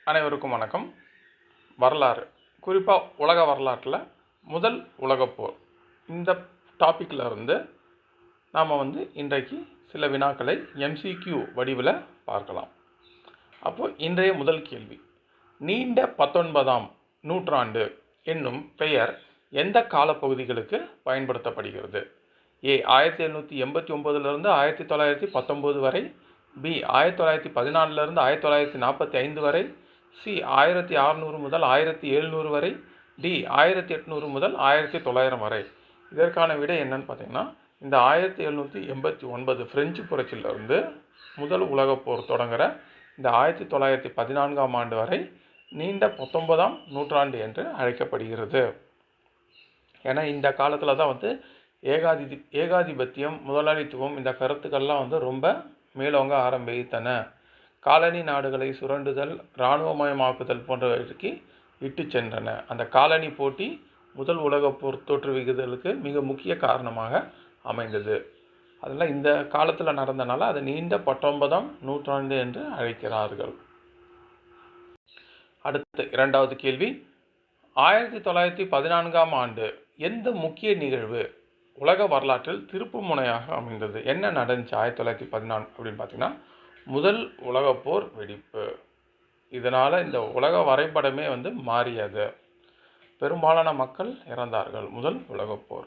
அனைவருக்கும் வணக்கம். வரலாறு, குறிப்பாக உலக வரலாற்றில் முதல் உலகப்போர் இந்த டாப்பிக்கில் இருந்து நாம் இன்றைக்கு சில வினாக்களை MCQ வடிவில் பார்க்கலாம். அப்போது இன்றைய முதல் கேள்வி, நீண்ட 19ஆம் நூற்றாண்டு என்னும் பெயர் எந்த காலப்பகுதிகளுக்கு பயன்படுத்தப்படுகிறது? A 1789 1919 வரை, B 1914 1945 வரை, C 1600 முதல் 1700 வரை, D 1800 முதல் 1900 வரை. இதற்கான விடை என்னன்னு பார்த்தீங்கன்னா, இந்த 1789 பிரெஞ்சு புரட்சியிலிருந்து முதல் உலகப்போர் தொடங்குகிற இந்த 1914ஆம் ஆண்டு வரை நீண்ட 19ஆம் நூற்றாண்டு என்று அழைக்கப்படுகிறது. ஏன்னா இந்த காலத்தில் தான் ஏகாதிபத்தியம், முதலாளித்துவம் இந்த கருத்துக்கள்லாம் ரொம்ப மேலோங்க ஆரம்பித்தன. காலனி நாடுகளை சுரண்டுதல், இராணுவமயமாக்குதல் போன்றவற்றுக்கு இட்டு சென்றன. அந்த காலனி போட்டி முதல் உலகப்போர் தோற்றுவிக்குதலுக்கு மிக முக்கிய காரணமாக அமைந்தது. அதெல்லாம் இந்த காலத்தில் நடந்தனால அது நீண்ட 19ஆம் நூற்றாண்டு என்று அழைக்கிறார்கள். அடுத்த இரண்டாவது கேள்வி, 1914ஆம் ஆண்டு எந்த முக்கிய நிகழ்வு உலக வரலாற்றில் திருப்பு முனையாக அமைந்தது? என்ன நடந்துச்சு 1914 அப்படின்னு பார்த்தீங்கன்னா, முதல் உலகப்போர் வெடிப்பு. இதனால் இந்த உலக வரைபடமே மாறியது. பெரும்பாலான மக்கள் இறந்தார்கள். முதல் உலகப்போர்.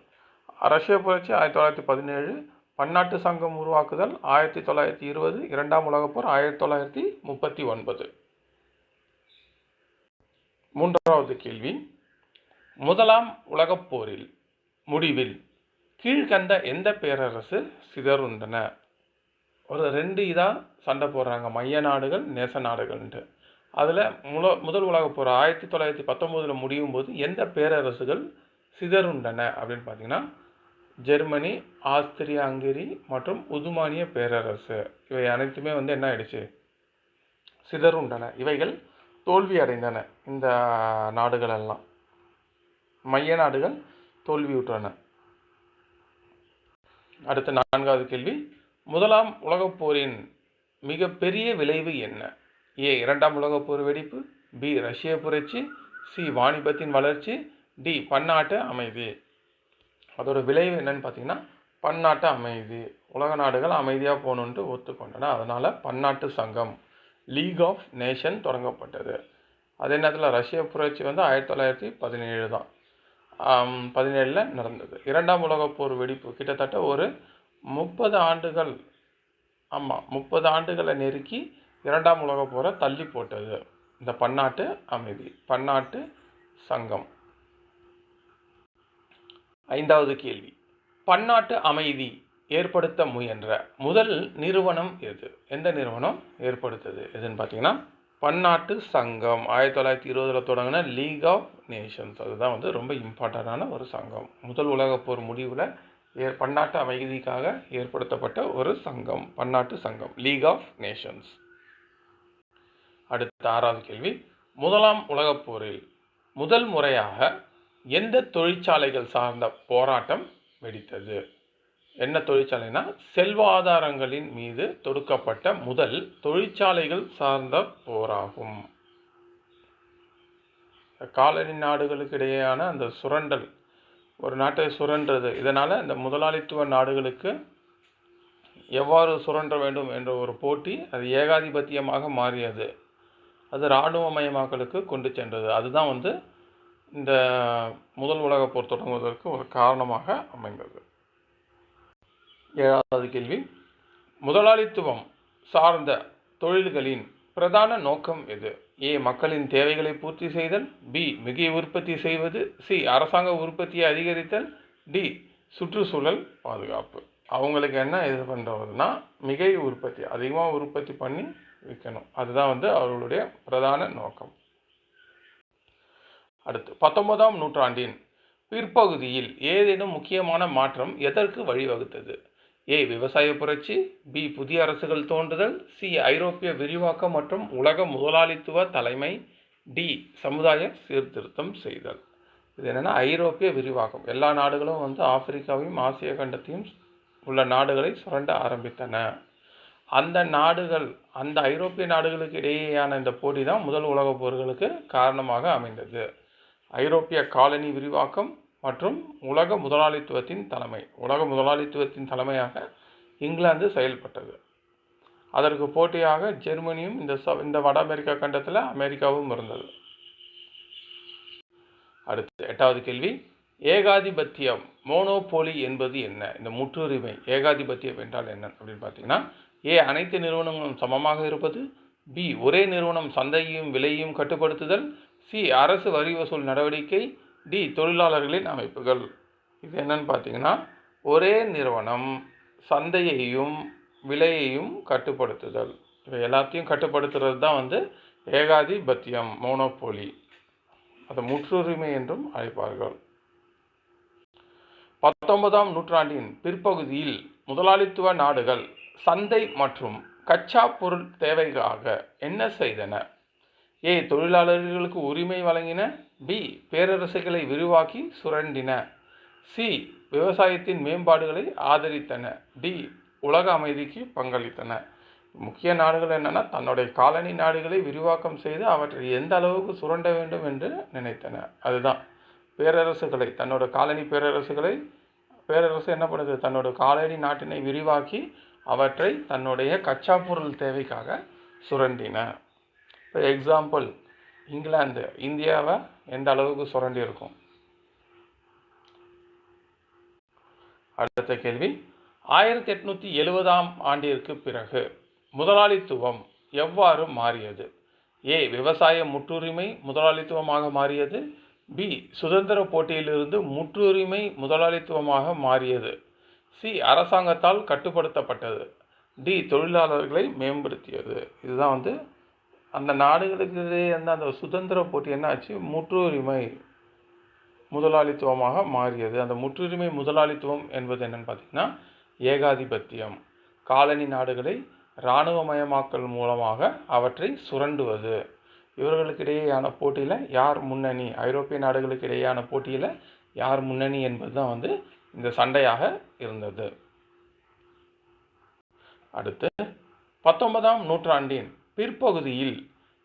ரஷ்ய புரட்சி 1917, பன்னாட்டு சங்கம் உருவாக்குதல் 1920, இரண்டாம் உலகப்போர் 1939. மூன்றாவது கேள்வி, முதலாம் உலகப்போரில் முடிவில் கீழ்கண்ட எந்த பேரரசு சிதறுண்டன? ஒரு 2 இதாக சண்டை போடுறாங்க, மைய நாடுகள், நேச நாடுகள்ன்ட்டு. அதில் முதல் உலகப்போர் 1919 முடியும் போது எந்த பேரரசுகள் சிதறுண்டன அப்படின்னு பார்த்தீங்கன்னா, ஜெர்மனி, ஆஸ்திரியா ஹங்கேரி மற்றும் உதுமானிய பேரரசு. இவை அனைத்துமே என்ன ஆயிடுச்சு? சிதறுண்டன. இவைகள் தோல்வி அடைந்தன. இந்த நாடுகளெல்லாம் மைய நாடுகள் தோல்வியுற்றன. அடுத்த நான்காவது கேள்வி, முதலாம் உலகப்போரின் மிகப்பெரிய விளைவு என்ன? A இரண்டாம் உலகப்போர் வெடிப்பு, B ரஷ்ய புரட்சி, C வாணிபத்தின் வளர்ச்சி, D பன்னாட்டு அமைதி. அதோட விளைவு என்னன்னு பார்த்தீங்கன்னா, பன்னாட்டு அமைதி. உலக நாடுகள் அமைதியாக போகணுன்ட்டு ஒத்துக்கொண்டன. அதனால் பன்னாட்டு சங்கம், லீக் ஆஃப் நேஷன் தொடங்கப்பட்டது. அதே நேரத்தில் ரஷ்ய புரட்சி 1917 தான், 17 நடந்தது. இரண்டாம் உலகப்போர் வெடிப்பு கிட்டத்தட்ட ஒரு 30 ஆண்டுகள், 30 ஆண்டுகளை நெருக்கி இரண்டாம் உலகப்போரை தள்ளி போட்டது இந்த பன்னாட்டு அமைதி, பன்னாட்டு சங்கம். ஐந்தாவது கேள்வி, பன்னாட்டு அமைதி ஏற்படுத்த முயன்ற முதல் நிறுவனம் எது? எந்த நிறுவனம் ஏற்படுத்தது எதுன்னு பார்த்தீங்கன்னா, பன்னாட்டு சங்கம். 1920 தொடங்கின லீக் ஆஃப் நேஷன்ஸ். அதுதான் ரொம்ப இம்பார்ட்டண்டான ஒரு சங்கம். முதல் உலகப்போர் முடிவில் பன்னாட்டு அமைதிக்காக ஏற்படுத்தப்பட்ட ஒரு சங்கம், பன்னாட்டு சங்கம், லீக் ஆஃப் நேஷன்ஸ். அடுத்த ஆறாவது கேள்வி, முதலாம் உலகப்போரில் முதல் முறையாக எந்த தொழிற்சாலைகள் சார்ந்த போராட்டம் வெடித்தது? என்ன தொழிற்சாலைனா, செல்வாதாரங்களின் மீது தொடுக்கப்பட்ட முதல் தொழிற்சாலைகள் சார்ந்த போராகும். காலனி நாடுகளுக்கு இடையேயான அந்த சுரண்டல், ஒரு நாட்டை சுரண்டுறது, இதனால் இந்த முதலாளித்துவ நாடுகளுக்கு எவ்வாறு சுரண்ட வேண்டும் என்ற ஒரு போட்டி அது ஏகாதிபத்தியமாக மாறியது. அது இராணுவமயமாக்கலுக்கு கொண்டு சென்றது. அதுதான் இந்த முதல் உலகப்போர் தொடங்குவதற்கு ஒரு காரணமாக அமைந்தது. ஏழாவது கேள்வி, முதலாளித்துவம் சார்ந்த தொழில்களின் பிரதான நோக்கம் எது? A மக்களின் தேவைகளை பூர்த்தி செய்தல், B மிகை உற்பத்தி செய்வது, C அரசாங்க உற்பத்தியை அதிகரித்தல், D சுற்றுச்சூழல் பாதுகாப்பு. அவங்களுக்கு என்ன இது பண்ணுறதுனா, மிகை உற்பத்தி, அதிகமாக உற்பத்தி பண்ணி விற்கணும். அதுதான் அவர்களுடைய பிரதான நோக்கம். அடுத்து, 19ஆம் நூற்றாண்டின் பிற்பகுதியில் ஏதேனும் முக்கியமான மாற்றம் எதற்கு வழிவகுத்தது? A விவசாய புரட்சி, B புதிய அரசுகள் தோன்றுதல், C ஐரோப்பிய விரிவாக்கம் மற்றும் உலக முதலாளித்துவ தலைமை, D சமுதாய சீர்திருத்தம் செய்தல். இது என்னென்னா, ஐரோப்பிய விரிவாக்கம். எல்லா நாடுகளும் ஆப்பிரிக்காவையும் ஆசிய கண்டத்தையும் உள்ள நாடுகளை சுரண்ட ஆரம்பித்தன. அந்த நாடுகள், அந்த ஐரோப்பிய நாடுகளுக்கு இடையேயான இந்த போட்டி தான் முதல் உலகப் போர்களுக்கு காரணமாக அமைந்தது. ஐரோப்பிய காலனி விரிவாக்கம் மற்றும் உலக முதலாளித்துவத்தின் தலைமையாக இங்கிலாந்து செயல்பட்டது. அதற்கு போட்டியாக ஜெர்மனியும் இந்த வட அமெரிக்கா கண்டத்தில் அமெரிக்காவும் இருந்தது. அடுத்து 8வது கேள்வி, ஏகாதிபத்தியம் மோனோபோலி என்பது என்ன? இந்த முற்றுரிமை ஏகாதிபத்தியம் என்றால் என்ன அப்படின்னு பார்த்தீங்கன்னா, ஏ அனைத்து நிறுவனங்களும் சமமாக இருப்பது, பி ஒரே நிறுவனம் சந்தையையும் விலையையும் கட்டுப்படுத்துதல், சி அரசு வரி வசூல் நடவடிக்கை, டி தொழிலாளர்களின் அமைப்புகள். இது என்னன்னு பார்த்தீங்கன்னா, ஒரே நிறுவனம் சந்தையையும் விலையையும் கட்டுப்படுத்துதல், இவை எல்லாத்தையும் கட்டுப்படுத்துறது தான் ஏகாதிபத்தியம் மோனோபோலி. அதை முற்றுரிமை என்றும் அழைப்பார்கள். 19ஆம் நூற்றாண்டின் பிற்பகுதியில் முதலாளித்துவ நாடுகள் சந்தை மற்றும் கச்சா பொருள் தேவைக்காக என்ன செய்தன? ஏ தொழிலாளர்களுக்கு உரிமை வழங்கின, பி பேரரசுகளை விரிவாக்கி சுரண்டின, சி விவசாயத்தின் மேம்பாடுகளை ஆதரித்தன, டி உலக அமைதிக்கு பங்களித்தன. முக்கிய நாடுகள் என்னென்னா, தன்னுடைய காலனி நாடுகளை விரிவாக்கம் செய்து அவற்றை எந்த அளவுக்கு சுரண்ட வேண்டும் என்று நினைத்தன. அதுதான் பேரரசுகளை, தன்னோட காலனி பேரரசு என்ன பண்ணுது, தன்னோட காலனி நாட்டினை விரிவாக்கி அவற்றை தன்னுடைய கச்சா பொருள் தேவைக்காக சுரண்டின. இப்போ எக்ஸாம்பிள், இங்கிலாந்து இந்தியாவை எந்த அளவுக்கு சுரண்டி இருக்கும். அடுத்த கேள்வி, 1870ஆம் ஆண்டிற்கு பிறகு முதலாளித்துவம் எவ்வாறு மாறியது? ஏ விவசாய முற்றுரிமை முதலாளித்துவமாக மாறியது, பி சுதந்திர போட்டியிலிருந்து முற்றுரிமை முதலாளித்துவமாக மாறியது, சி அரசாங்கத்தால் கட்டுப்படுத்தப்பட்டது, டி தொழிலாளர்களை மேம்படுத்தியது. இதுதான் அந்த நாடுகளுக்கு இடையே அந்த சுதந்திர போட்டி என்னாச்சு, முற்றுரிமை முதலாளித்துவமாக மாறியது. அந்த முற்றுரிமை முதலாளித்துவம் என்பது என்னன்னு பார்த்தீங்கன்னா, ஏகாதிபத்தியம், காலனி நாடுகளை இராணுவமயமாக்கல் மூலமாக அவற்றை சுரண்டுவது. இவர்களுக்கிடையேயான போட்டியில் யார் முன்னணி, ஐரோப்பிய நாடுகளுக்கு இடையேயான போட்டியில் யார் முன்னணி என்பது தான் இந்த சண்டையாக இருந்தது. அடுத்து 19ஆம் நூற்றாண்டின் பிற்பகுதியில்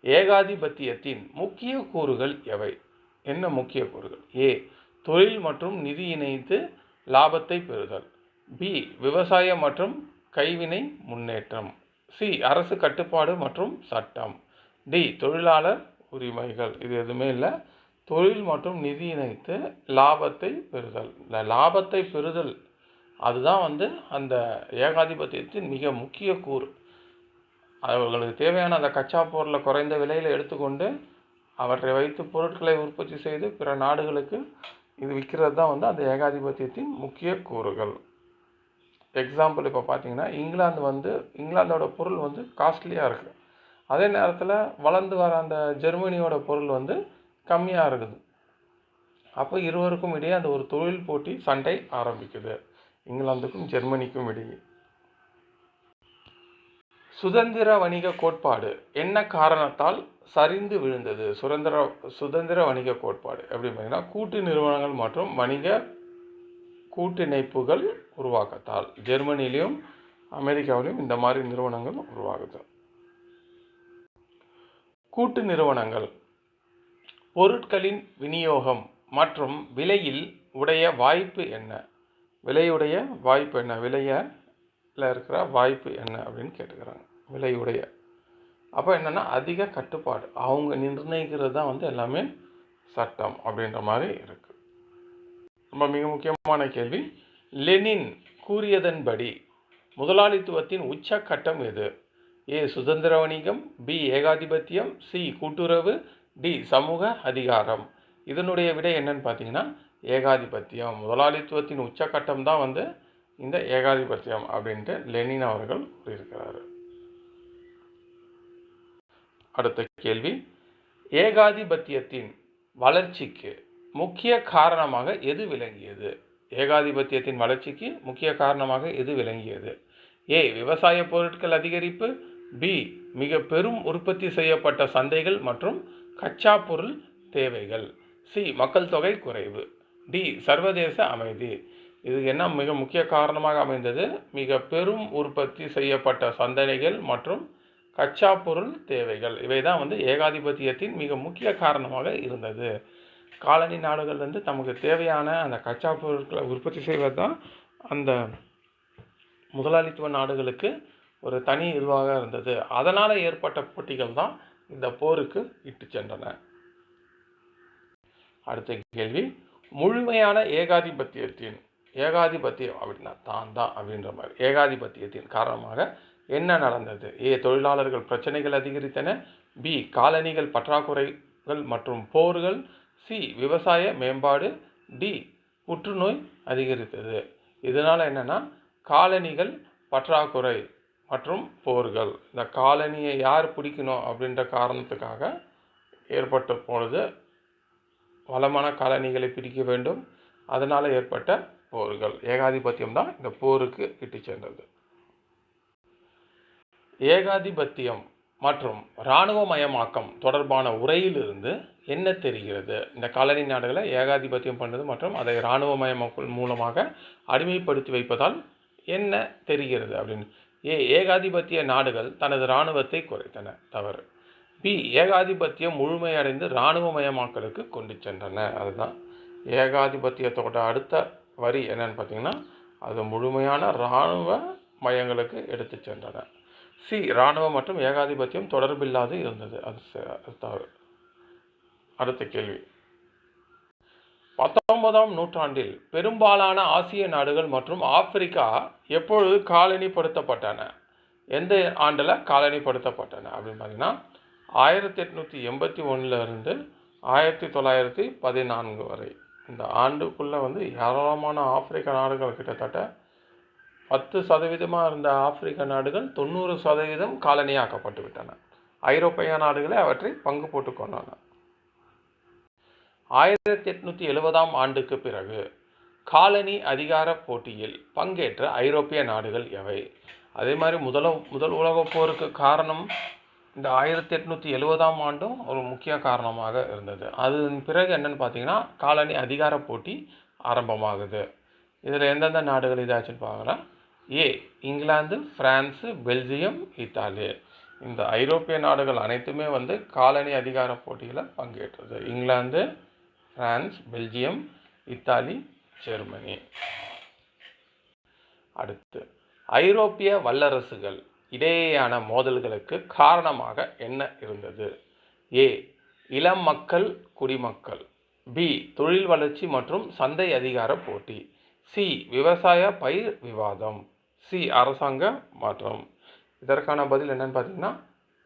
ஏகாதிபத்தியத்தின் முக்கிய கூறுகள் எவை? என்ன முக்கிய கூறுகள்? ஏ தொழில் மற்றும் நிதி இணைத்து லாபத்தை பெறுதல், பி விவசாயம் மற்றும் கைவினை முன்னேற்றம், சி அரசு கட்டுப்பாடு மற்றும் சட்டம், டி தொழிலாளர் உரிமைகள். இது எதுவுமே இல்லை, தொழில் மற்றும் நிதி இணைத்து லாபத்தை பெறுதல். இந்த லாபத்தை பெறுதல் அதுதான் அந்த ஏகாதிபத்தியத்தின் மிக முக்கிய கூறு. அவர்களுக்கு தேவையான அந்த கச்சா பொருளை குறைந்த விலையில் எடுத்துக்கொண்டு அவற்றை வைத்து பொருட்களை உற்பத்தி செய்து பிற நாடுகளுக்கு இது விற்கிறது தான் அந்த ஏகாதிபத்தியத்தின் முக்கிய கூறுகள். எக்ஸாம்பிள் இப்போ பார்த்தீங்கன்னா, இங்கிலாந்தோட பொருள் காஸ்ட்லியாக இருக்குது. அதே நேரத்தில் வளர்ந்து வர அந்த ஜெர்மனியோட பொருள் கம்மியாக இருக்குது. அப்போ இருவருக்கும் இடையே அந்த ஒரு தொழில் போட்டி சண்டை ஆரம்பிக்குது, இங்கிலாந்துக்கும் ஜெர்மனிக்கும் இடையே. சுதந்திர வணிக கோட்பாடு என்ன காரணத்தால் சரிந்து விழுந்தது? சுதந்திர வணிக கோட்பாடு எப்படி பார்த்தீங்கன்னா, கூட்டு நிறுவனங்கள் மற்றும் வணிக கூட்டிணைப்புகள் உருவாக்கத்தால். ஜெர்மனியிலையும் அமெரிக்காவிலையும் இந்த மாதிரி நிறுவனங்கள் உருவாகுது. கூட்டு நிறுவனங்கள் பொருட்களின் விநியோகம் மற்றும் விலையில் உடைய வாய்ப்பு என்ன? விலையுடைய வாய்ப்பு என்ன? விலையில் இருக்கிற வாய்ப்பு என்ன அப்படின்னு கேட்டுக்கிறாங்க. விலையுடைய அப்போ என்னென்னா அதிக கட்டுப்பாடு, அவங்க நிர்ணயிக்கிறது தான் எல்லாமே சட்டம் அப்படின்ற மாதிரி இருக்குது. ரொம்ப மிக முக்கியமான கேள்வி, லெனின் கூறியதன்படி முதலாளித்துவத்தின் உச்சக்கட்டம் எது? ஏ சுதந்திர வணிகம், பி ஏகாதிபத்தியம், சி கூட்டுறவு, டி சமூக அதிகாரம். இதனுடைய விடை என்னன்னு பார்த்தீங்கன்னா, ஏகாதிபத்தியம். முதலாளித்துவத்தின் உச்சக்கட்டம் தான் இந்த ஏகாதிபத்தியம் அப்படின்ட்டு லெனின் அவர்கள் கூறியிருக்கிறாரு. அடுத்த கேள்வி, ஏகாதிபத்தியத்தின் வளர்ச்சிக்கு முக்கிய காரணமாக எது விளங்கியது? ஏகாதிபத்தியத்தின் வளர்ச்சிக்கு முக்கிய காரணமாக எது விளங்கியது? ஏ விவசாய பொருட்கள் அதிகரிப்பு, பி மிக பெரும் உற்பத்தி செய்யப்பட்ட சந்தைகள் மற்றும் கச்சா பொருள் தேவைகள், சி மக்கள் தொகை குறைவு, டி சர்வதேச அமைதி. இது என்ன மிக முக்கிய காரணமாக அமைந்தது? மிக பெரும் உற்பத்தி செய்யப்பட்ட சந்தைகள் மற்றும் கச்சா பொருள் தேவைகள், இவை தான் வந்து ஏகாதிபத்தியத்தின் மிக முக்கிய காரணமாக இருந்தது. காலனி நாடுகள் வந்து தமக்கு தேவையான அந்த கச்சா பொருட்களை உற்பத்தி செய்வது தான் அந்த முதலாளித்துவ நாடுகளுக்கு ஒரு தனி இதுவாக இருந்தது. அதனால் ஏற்பட்ட போட்டிகள் தான் இந்த போருக்கு இட்டு சென்றன. அடுத்த கேள்வி, முழுமையான ஏகாதிபத்தியம் அப்படின்னா தான் அப்படின்ற மாதிரி ஏகாதிபத்தியத்தின் காரணமாக என்ன நடந்தது? ஏ, தொழிலாளர்கள் பிரச்சனைகள் அதிகரித்தன. பி, காலனிகள் பற்றாக்குறைகள் மற்றும் போர்கள். சி, விவசாய மேம்பாடு. டி, புற்றுநோய் அதிகரித்தது. இதனால் என்னென்னா, காலனிகள் பற்றாக்குறை மற்றும் போர்கள். இந்த காலனியை யார் பிடிக்கணும் அப்படின்ற காரணத்துக்காக ஏற்பட்ட பொழுது வளமான காலனிகளை பிடிக்க வேண்டும், அதனால் ஏற்பட்ட போர்கள். ஏகாதிபத்தியம் தான் இந்த போருக்கு இட்டு சென்றது. ஏகாதிபத்தியம் மற்றும் இராணுவமயமாக்கம் தொடர்பான உரையிலிருந்து என்ன தெரிகிறது? இந்த காலனி நாடுகளை ஏகாதிபத்தியம் பண்ணது மற்றும் அதை இராணுவமயமாக்கல் மூலமாக அடிமைப்படுத்தி வைப்பதால் என்ன தெரிகிறது அப்படின்னு. ஏ, ஏகாதிபத்திய நாடுகள் தனது இராணுவத்தை குறைத்தன. தவறு. பி, ஏகாதிபத்தியம் முழுமையடைந்து இராணுவமயமாக்கலுக்கு கொண்டு சென்றன. அதுதான் ஏகாதிபத்தியத்தோட அடுத்த வரி என்னன்னு பார்த்தீங்கன்னா, அது முழுமையான இராணுவ மயங்களுக்கு எடுத்து சென்றன. சி, இராணுவம் மற்றும் ஏகாதிபத்தியம் தொடர்பில்லாது இருந்தது. அது தவறு. அடுத்த கேள்வி, 19ஆம் நூற்றாண்டில் பெரும்பாலான ஆசிய நாடுகள் மற்றும் ஆப்பிரிக்கா எப்பொழுது காலனிப்படுத்தப்பட்டன? எந்த ஆண்டில் காலனிப்படுத்தப்பட்டன அப்படின்னு பார்த்தீங்கன்னா, 1881 1914 வரை. இந்த ஆண்டுக்குள்ளே வந்து ஏராளமான ஆப்பிரிக்க நாடுகள், கிட்டத்தட்ட 10% இருந்த ஆப்பிரிக்க நாடுகள் 90% காலனியாக்கப்பட்டு விட்டன. ஐரோப்பிய நாடுகளை அவற்றை பங்கு போட்டு கொண்டன. 1870ஆம் ஆண்டுக்கு பிறகு காலனி அதிகார போட்டியில் பங்கேற்ற ஐரோப்பிய நாடுகள் எவை? அதே மாதிரி முதல் உலகப் போருக்கு காரணம் இந்த 1870ஆம் ஆண்டும் ஒரு முக்கிய காரணமாக இருந்தது. அதன் பிறகு என்னென்னு பார்த்தீங்கன்னா, காலனி அதிகார போட்டி ஆரம்பமாகுது. இதில் எந்தெந்த நாடுகள் இதாச்சுன்னு பார்க்கலாம். ஏ, இங்கிலாந்து, பிரான்ஸு, பெல்ஜியம், இத்தாலி. இந்த ஐரோப்பிய நாடுகள் அனைத்துமே வந்து காலனி அதிகார போட்டியில் பங்கேற்றது. England, France, Belgium, Italy, Germany. அடுத்து, ஐரோப்பிய வல்லரசுகள் இடையேயான மோதல்களுக்கு காரணமாக என்ன இருந்தது? ஏ, இளம் மக்கள் குடிமக்கள். பி, தொழில் வளர்ச்சி மற்றும் சந்தை அதிகார போட்டி. சி, விவசாய பயிர் விவாதம். சி, அரசாங்க மாற்றம். இதற்கான பதில் என்னன்னு பார்த்தீங்கன்னா,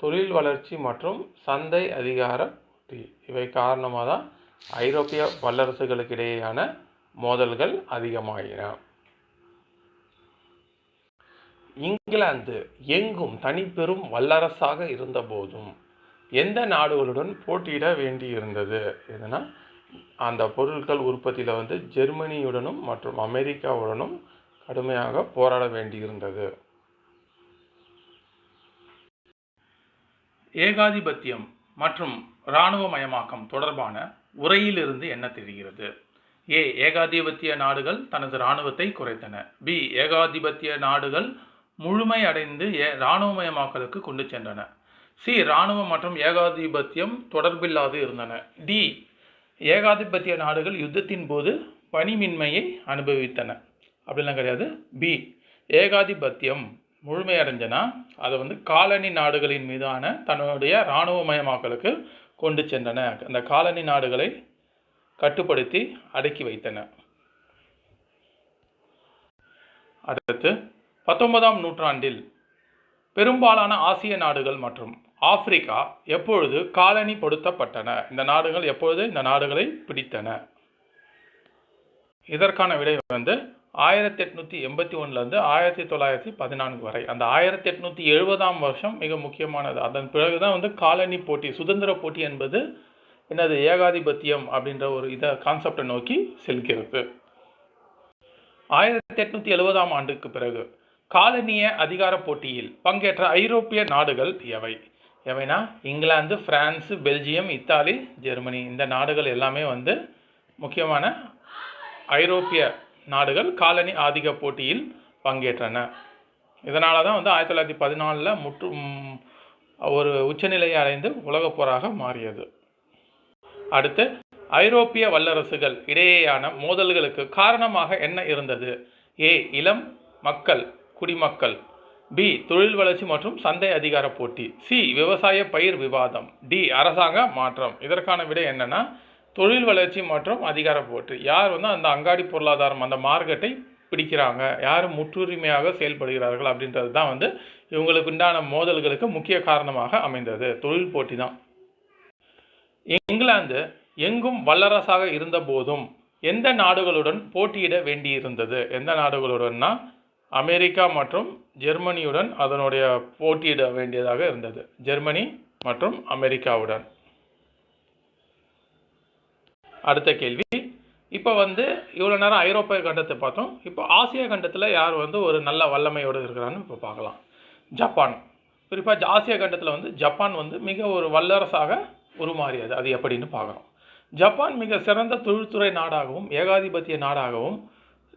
தொழில் வளர்ச்சி மற்றும் சந்தை அதிகார போட்டி. இவை காரணமாக தான் ஐரோப்பிய வல்லரசுகளுக்கு இடையேயான மோதல்கள் அதிகமாகின. இங்கிலாந்து எங்கும் தனிப்பெரும் வல்லரசாக இருந்த போதும் எந்த நாடுகளுடன் போட்டியிட வேண்டியிருந்தது? எதுனா, அந்த பொருட்கள் உற்பத்தியில் வந்து ஜெர்மனியுடனும் மற்றும் அமெரிக்காவுடனும் கடுமையாக போராட வேண்டியிருந்தது. ஏகாதிபத்தியம் மற்றும் இராணுவமயமாக்கம் தொடர்பான உரையிலிருந்து என்ன தெரிகிறது? ஏ, ஏகாதிபத்திய நாடுகள் தனது இராணுவத்தை குறைத்தன. பி, ஏகாதிபத்திய நாடுகள் முழுமையடைந்து இராணுவமயமாக்கலுக்கு கொண்டு சென்றன. சி, இராணுவம் மற்றும் ஏகாதிபத்தியம் தொடர்பில்லாது இருந்தன. டி, ஏகாதிபத்திய நாடுகள் யுத்தத்தின் போது பணிமின்மையை அனுபவித்தன. அப்படிலாம் கிடையாது. பி, ஏகாதிபத்தியம் முழுமையடைஞ்சனா அதை வந்து காலனி நாடுகளின் மீதான தன்னுடைய இராணுவமயமாக்கலுக்கு கொண்டு சென்றன. அந்த காலனி நாடுகளை கட்டுப்படுத்தி அடக்கி வைத்தன. அடுத்து, 19ஆம் நூற்றாண்டில் பெரும்பாலான ஆசிய நாடுகள் மற்றும் ஆப்பிரிக்கா எப்பொழுது காலனிப்படுத்தப்பட்டன? இந்த நாடுகள் எப்பொழுது இந்த நாடுகளை பிடித்தன? இதற்கான விடை வந்து 1881 1914 வரை. அந்த 1870ஆம் வருஷம் மிக முக்கியமானது. அதன் பிறகுதான் வந்து காலனி போட்டி, சுதந்திர போட்டி என்பது என்னது, ஏகாதிபத்தியம் அப்படின்ற ஒரு கான்செப்டை நோக்கி செல்கிறது. 1870ஆம் ஆண்டுக்கு பிறகு காலனிய அதிகார போட்டியில் பங்கேற்ற ஐரோப்பிய நாடுகள் எவைனா, England, France, Belgium, Italy, Germany. இந்த நாடுகள் எல்லாமே வந்து முக்கியமான ஐரோப்பிய நாடுகள் காலனி ஆதிக்க போட்டியில் பங்கேற்றன. இதனால தான் வந்து 1914 ஒரு உச்சநிலையை அடைந்து உலகப் போராக மாறியது. அடுத்து, ஐரோப்பிய வல்லரசுகள் இடையேயான மோதல்களுக்கு காரணமாக என்ன இருந்தது? ஏ. இளம் மக்கள் குடிமக்கள். பி. தொழில் வளர்ச்சி மற்றும் சந்தை அதிகார போட்டி. சி. விவசாய பயிர் விவாதம். டி. அரசாங்க மாற்றம். இதற்கான விடை என்னன்னா தொழில் வளர்ச்சி மற்றும் அதிகார போட்டி. யார் வந்து அந்த அங்காடி பொருளாதாரம் அந்த மார்க்கெட்டை பிடிக்கிறாங்க, யார் முற்றுரிமையாக செயல்படுகிறார்கள் அப்படின்றது தான் வந்து இவங்களுக்கு உண்டான மோதல்களுக்கு முக்கிய காரணமாக அமைந்தது. தொழில் போட்டி தான். இங்கிலாந்து எங்கும் வல்லரசாக இருந்த போதும் எந்த நாடுகளுடன் போட்டியிட வேண்டியிருந்தது? எந்த நாடுகளுடன்னா அமெரிக்கா மற்றும் ஜெர்மனியுடன் அதனுடைய போட்டியிட வேண்டியதாக இருந்தது. ஜெர்மனி மற்றும் அமெரிக்காவுடன். அடுத்த கேள்வி, இப்போ வந்து இவ்வளோ நேரம் ஐரோப்பிய கண்டத்தை பார்த்தோம். இப்போ ஆசிய கண்டத்தில் யார் வந்து ஒரு நல்ல வல்லமையோடு இருக்கிறான்னு இப்போ பார்க்கலாம். ஜப்பான். குறிப்பாக ஆசிய கண்டத்தில் வந்து ஜப்பான் வந்து மிக ஒரு வல்லரசாக உருமாறியது. அது எப்படின்னு பார்க்குறோம். ஜப்பான் மிக சிறந்த தொழில்துறை நாடாகவும்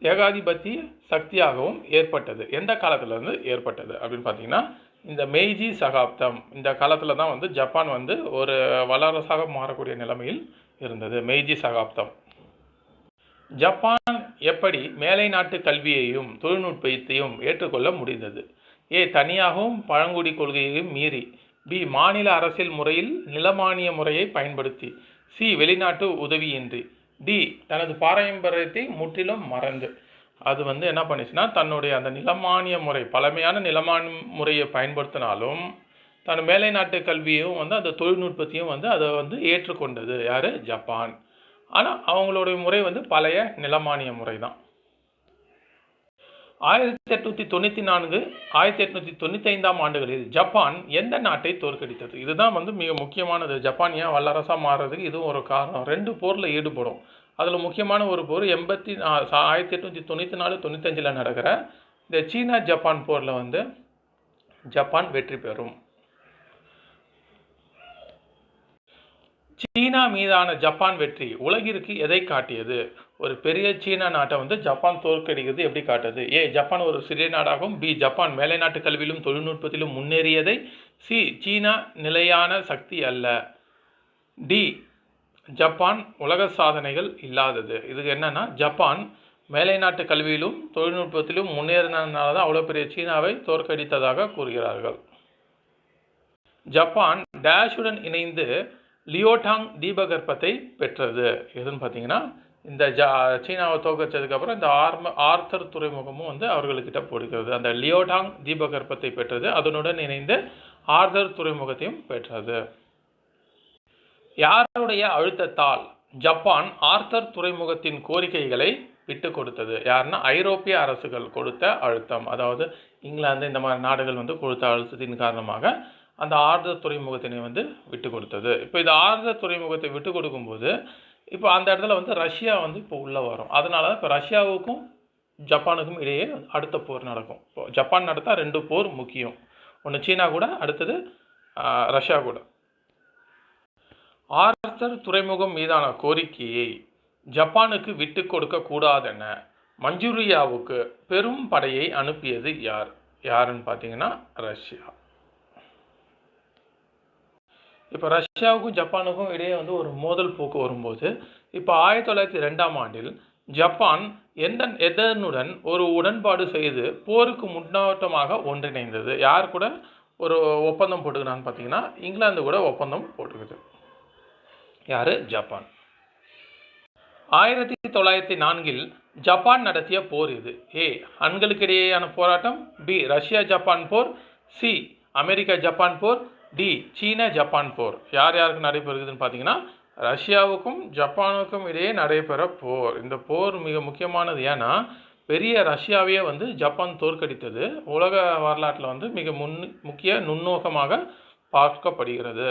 ஏகாதிபத்திய சக்தியாகவும் ஏற்பட்டது. எந்த காலத்திலேருந்து ஏற்பட்டது அப்படின்னு பார்த்தீங்கன்னா இந்த மெய்ஜி சகாப்தம். இந்த காலத்தில் தான் வந்து ஜப்பான் வந்து ஒரு வல்லரசாக மாறக்கூடிய நிலைமையில் இருந்தது. மெய்ஜி சகாப்தம். ஜப்பான் எப்படி மேலை நாட்டு கல்வியையும் தொழில்நுட்பத்தையும் ஏற்றுக்கொள்ள முடிந்தது? ஏ. தனியாகவும் பழங்குடி கொள்கையையும் மீறி. பி. மாநில அரசியல் முறையில் நிலமானிய முறையை பயன்படுத்தி. சி. வெளிநாட்டு உதவியின்றி. டி. தனது பாரம்பரியத்தை முற்றிலும் மறந்து. அது வந்து என்ன பண்ணிச்சுன்னா தன்னுடைய அந்த நிலமானிய முறை, பழமையான நிலமானிய முறையை பயன்படுத்தினாலும் தன் மேலை நாட்டு கல்வியும் வந்து அந்த தொழில்நுட்பத்தையும் வந்து அதை வந்து ஏற்றுக்கொண்டது. யார்? ஜப்பான். ஆனால் அவங்களுடைய முறை வந்து பழைய நிலமானிய முறை தான். 1894 1895 ஆண்டுகளில் ஜப்பான் எந்த நாட்டை தோற்கடித்தது? இதுதான் வந்து மிக முக்கியமானது. ஜப்பான் ஏன் வல்லரசாக மாறுறதுக்கு இதுவும் ஒரு காரணம். 2 போரில் ஈடுபடும். அதில் முக்கியமான ஒரு போர் 1894-95 நடக்கிற இந்த சீனா ஜப்பான் போரில் வந்து ஜப்பான் வெற்றி பெறும். சீனா மீதான ஜப்பான் வெற்றி உலகிற்கு எதை காட்டியது? ஒரு பெரிய சீனா நாட்டை வந்து ஜப்பான் தோற்கடிக்கிறது எப்படி காட்டுது? ஏ. ஜப்பான் ஒரு சிறிய நாடாகவும். பி. ஜப்பான் மேலை நாட்டு கல்வியிலும் தொழில்நுட்பத்திலும் முன்னேறியதை. சி. சீனா நிலையான சக்தி அல்ல. டி. ஜப்பான் உலக சாதனைகள் இல்லாதது. இதுக்கு என்னன்னா ஜப்பான் மேலை நாட்டு கல்வியிலும் தொழில்நுட்பத்திலும் முன்னேறினால தான் அவ்வளோ பெரிய சீனாவை தோற்கடித்ததாக கூறுகிறார்கள். ஜப்பான் டேஷுடன் இணைந்து லியோடாங் தீபகற்பத்தை பெற்றது. எதுன்னு பார்த்தீங்கன்னா இந்த சீனாவை தோற்கடிச்சதுக்கப்புறம் இந்த ஆர்த்தர் துறைமுகமும் வந்து அவர்கள்கிட்ட போடுகிறது. அந்த லியோடாங் தீபகற்பத்தை பெற்றது. அதனுடன் இணைந்து ஆர்த்தர் துறைமுகத்தையும் பெற்றது. யாருடைய அழுத்தத்தால் ஜப்பான் ஆர்த்தர் துறைமுகத்தின் கோரிக்கைகளை விட்டு கொடுத்தது? யாருன்னா ஐரோப்பிய அரசுகள் கொடுத்த அழுத்தம். அதாவது இங்கிலாந்து இந்த மாதிரி நாடுகள் வந்து கொடுத்த அழுத்தத்தின் காரணமாக அந்த ஆர்த்தர் துறைமுகத்தினை வந்து விட்டு கொடுத்தது. இப்போ இந்த ஆர்த்தர் துறைமுகத்தை விட்டு கொடுக்கும்போது இப்போ அந்த இடத்துல வந்து ரஷ்யா வந்து இப்போ உள்ளே வரும். அதனால தான் இப்போ ரஷ்யாவுக்கும் ஜப்பானுக்கும் இடையே அடுத்த போர் நடக்கும். இப்போ ஜப்பான் நடத்தா 2 போர் முக்கியம். ஒன்று சீனா கூட, அடுத்தது ரஷ்யா கூட. ஆர்த்தர் துறைமுகம் மீதான கோரிக்கையை ஜப்பானுக்கு விட்டு கொடுக்க கூடாதென மஞ்சூரியாவுக்கு பெரும் படையை அனுப்பியது யாருன்னு பார்த்தீங்கன்னா ரஷ்யா. இப்போ ரஷ்யாவுக்கும் ஜப்பானுக்கும் இடையே வந்து ஒரு மோதல் போக்கு வரும்போது இப்போ 1902 ஆண்டில் ஜப்பான் எதனுடன் ஒரு உடன்பாடு செய்து போருக்கு முன்னோட்டமாக ஒன்றிணைந்தது? யார் கூட ஒரு ஒப்பந்தம் போட்டுக்கிறான்னு பார்த்தீங்கன்னா இங்கிலாந்து கூட ஒப்பந்தம் போட்டுக்குது. யார்? ஜப்பான். 1904 ஜப்பான் நடத்திய போர் இது? ஏ. ஹன்களுக்கிடையேயான போராட்டம். பி. ரஷ்யா ஜப்பான் போர். சி. அமெரிக்கா ஜப்பான் போர். டி. சீனா ஜப்பான் போர். யாருக்கு நடைபெறுகிறதுன்னு பார்த்தீங்கன்னா ரஷ்யாவுக்கும் ஜப்பானுக்கும் இடையே நடைபெற போர். இந்த போர் மிக முக்கியமானது. ஏன்னா பெரிய ரஷ்யாவையே வந்து ஜப்பான் தோற்கடித்தது உலக வரலாற்றில் வந்து மிக முக்கிய நுண்ணோக்கமாக பார்க்கப்படுகிறது.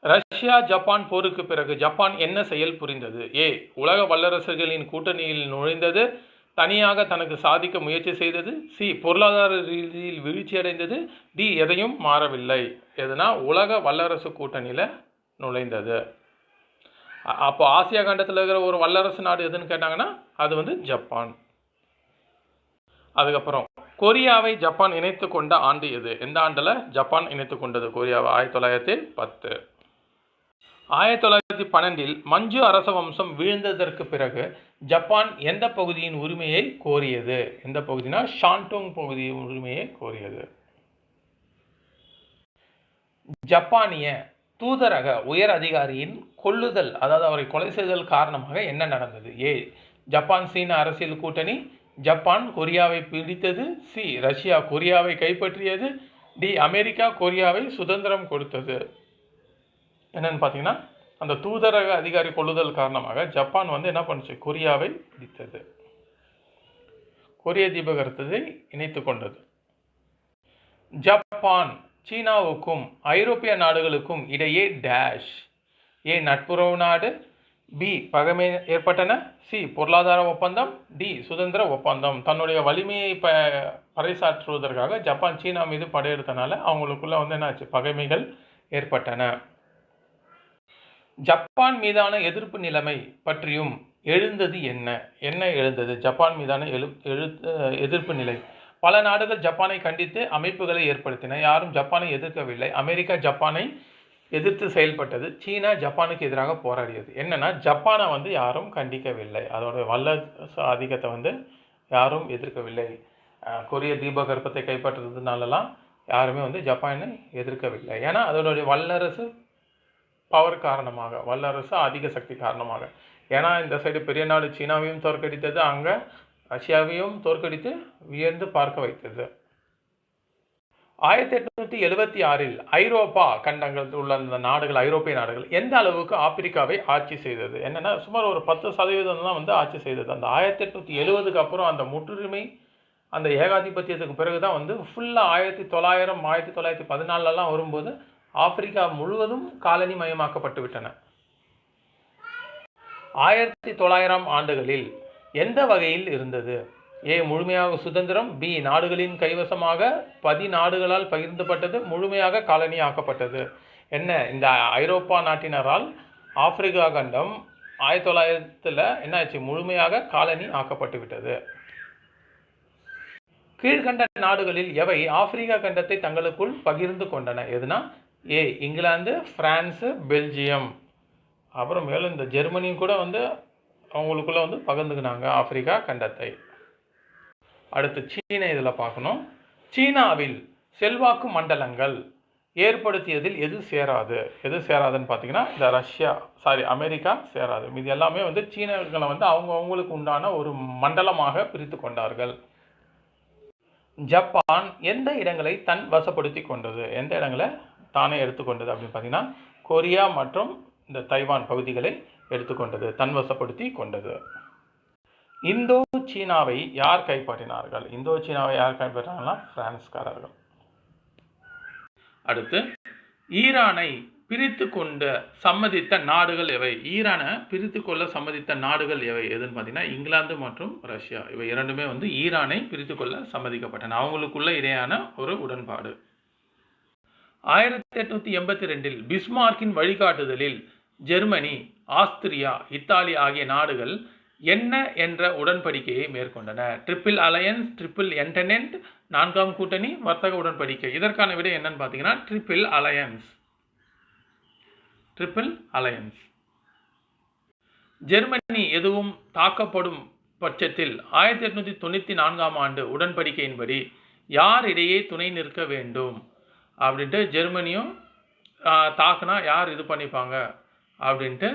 ரஷ்யா ஜப்பான் போருக்கு பிறகு ஜப்பான் என்ன செயல் புரிந்தது? ஏ. உலக வல்லரசுகளின் கூட்டணியில் நுழைந்தது. தனியாக தனக்கு சாதிக்க முயற்சி செய்தது. சி. பொருளாதார ரீதியில் வீழ்ச்சியடைந்தது. டி. எதையும் மாறவில்லை. எதுனா உலக வல்லரசு கூட்டணியில் நுழைந்தது. அப்போ ஆசியா கண்டத்தில் இருக்கிற ஒரு வல்லரசு நாடு எதுன்னு கேட்டாங்கன்னா அது வந்து ஜப்பான். அதுக்கப்புறம் கொரியாவை ஜப்பான் இணைத்து கொண்ட ஆண்டு எது? எந்த ஆண்டில் ஜப்பான் இணைத்து கொண்டது கொரியாவை? 1910. 1912 மஞ்சு அரச வம்சம் வீழ்ந்ததற்கு பிறகு ஜப்பான் எந்த பகுதியின் உரிமையை கோரியது? எந்த பகுதினா ஷான்டோங் பகுதியின் உரிமையை கோரியது. ஜப்பானிய தூதரக உயர் அதிகாரியின் கொல்லுதல், அதாவது அவரை கொலை செய்தல் காரணமாக என்ன நடந்தது? ஏ, ஜப்பான் சீன அரசியல் கூட்டணி. ஜப்பான் கொரியாவை பிடித்தது. சி, ரஷ்யா கொரியாவை கைப்பற்றியது. டி, அமெரிக்கா கொரியாவை சுதந்திரம் கொடுத்தது. என்னன்னு பார்த்தீங்கன்னா அந்த தூதரக அதிகாரி கொள்ளுதல் காரணமாக ஜப்பான் வந்து என்ன பண்ணுச்சு? கொரியாவை பிடித்தது. கொரிய தீபகற்பத்தை இணைத்து கொண்டது. ஜப்பான் சீனாவுக்கும் ஐரோப்பிய நாடுகளுக்கும் இடையே டேஷ். ஏ, நட்புறவு நாடு. பி, பகைமை ஏற்பட்டன. சி, பொருளாதார ஒப்பந்தம். டி, சுதந்திர ஒப்பந்தம். தன்னுடைய வலிமையை பறைசாற்றுவதற்காக ஜப்பான் சீனா மீது படையெடுத்தனால அவங்களுக்குள்ள வந்து என்னாச்சு? பகைமைகள் ஏற்பட்டன. ஜப்பான் மீதான எதிர்ப்பு நிலைமை பற்றியும் எழுந்தது என்ன? என்ன எழுந்தது ஜப்பான் மீதான எதிர்ப்பு நிலை? பல நாடுகள் ஜப்பானை கண்டித்து அமைப்புகளை ஏற்படுத்தின. யாரும் ஜப்பானை எதிர்க்கவில்லை. அமெரிக்கா ஜப்பானை எதிர்த்து செயல்பட்டது. சீனா ஜப்பானுக்கு எதிராக போராடியது. என்னன்னா ஜப்பானை வந்து யாரும் கண்டிக்கவில்லை. அதோட வல்லரசு ஆதிக்கத்தை வந்து யாரும் எதிர்க்கவில்லை. கொரிய தீபகற்பத்தை கைப்பற்றுறதுனாலலாம் யாருமே வந்து ஜப்பானை எதிர்க்கவில்லை. ஏன்னா அதனுடைய வல்லரசு பவர் காரணமாக, வல்லரசு அதிக சக்தி காரணமாக. ஏன்னா இந்த சைடு பெரிய நாடு சீனாவையும் தோற்கடித்தது, அங்கே ரஷ்யாவையும் தோற்கடித்து வியந்து பார்க்க வைத்தது. 1876 ஐரோப்பா கண்டங்கள் உள்ள அந்த நாடுகள், ஐரோப்பிய நாடுகள் எந்த அளவுக்கு ஆப்பிரிக்காவை ஆட்சி செய்தது? என்னன்னா சுமார் ஒரு 10% தான் வந்து ஆட்சி செய்தது. அந்த 1870க்கு அப்புறம் அந்த முற்றுரிமை, அந்த ஏகாதிபத்தியத்துக்கு பிறகு தான் வந்து ஃபுல்லாக 1900 1914 வரும்போது ஆப்பிரிக்கா முழுவதும் காலனி மயமாக்கப்பட்டு விட்டன. 1900 ஆண்டுகளில் எந்த வகையில் இருந்தது? ஏ, முழுமையாக சுதந்திரம். பி, நாடுகளின் கைவசமாக 10 நாடுகளால் பகிர்ந்தப்பட்டது. முழுமையாக காலனி ஆக்கப்பட்டது. என்ன, இந்த ஐரோப்பா நாட்டினரால் ஆப்பிரிக்கா கண்டம் 1900 என்ன ஆச்சு? முழுமையாக காலனி ஆக்கப்பட்டு விட்டது. கீழ்கண்ட நாடுகளில் எவை ஆப்பிரிக்கா கண்டத்தை தங்களுக்குள் பகிர்ந்து கொண்டன? எதுனா ஏ, இங்கிலாந்து, பிரான்ஸு, பெல்ஜியம். அப்புறம் மேலும் இந்த ஜெர்மனியும் கூட வந்து அவங்களுக்குள்ள வந்து பகிர்ந்துக்கினாங்க ஆப்பிரிக்கா கண்டத்தை. அடுத்து சீனா இதில் பார்க்கணும். சீனாவில் செல்வாக்கு மண்டலங்கள் ஏற்படுத்தியதில் எது சேராது? எது சேராதுன்னு பார்த்தீங்கன்னா இந்த அமெரிக்கா சேராது. இது எல்லாமே வந்து சீனர்களை வந்து அவங்களுக்கு உண்டான ஒரு மண்டலமாக பிரித்து கொண்டார்கள். ஜப்பான் எந்த இடங்களை தன் வசப்படுத்தி கொண்டது? எந்த இடங்களை தானே எடுத்துக்கொண்டது அப்படின்னு பார்த்தீங்கன்னா கொரியா மற்றும் இந்த தைவான் பகுதிகளை எடுத்துக்கொண்டது, தன்வசப்படுத்தி கொண்டது. இந்தோ சீனாவை யார் கைப்பற்றினார்கள்? இந்தோ சீனாவை யார் கைப்பற்றினார்கள்னா பிரான்ஸ்காரர்கள். அடுத்து ஈரானை பிரித்து கொண்ட சம்மதித்த நாடுகள் எவை? ஈரானை பிரித்து கொள்ள சம்மதித்த நாடுகள் எவை எதுன்னு பார்த்தீங்கன்னா இங்கிலாந்து மற்றும் ரஷ்யா. இவை இரண்டுமே வந்து ஈரானை பிரித்து கொள்ள சம்மதிக்கப்பட்டன. அவங்களுக்குள்ள இடையான ஒரு உடன்பாடு. 1882 பிஸ்மார்க்கின் வழிகாட்டுதலில் ஜெர்மனி, ஆஸ்திரியா, இத்தாலி ஆகிய நாடுகள் என்ன என்ற உடன்படிக்கையை மேற்கொண்டன? ட்ரிபிள் அலையன்ஸ், ட்ரிபிள் என்டெனன்ட், 4ஆம் கூட்டணி, வர்த்தக உடன்படிக்கை. இதற்கான விடை என்னன்னு பார்த்தீங்கன்னா triple alliance. Triple alliance. Germany எதுவும் தாக்கப்படும் பட்சத்தில் 1894ஆம் ஆண்டு உடன்படிக்கையின்படி யார் இடையே துணை நிற்க வேண்டும் அப்படின்ட்டு ஜெர்மனியும் தாக்குனா யார் இது பண்ணிப்பாங்க அப்படின்ட்டு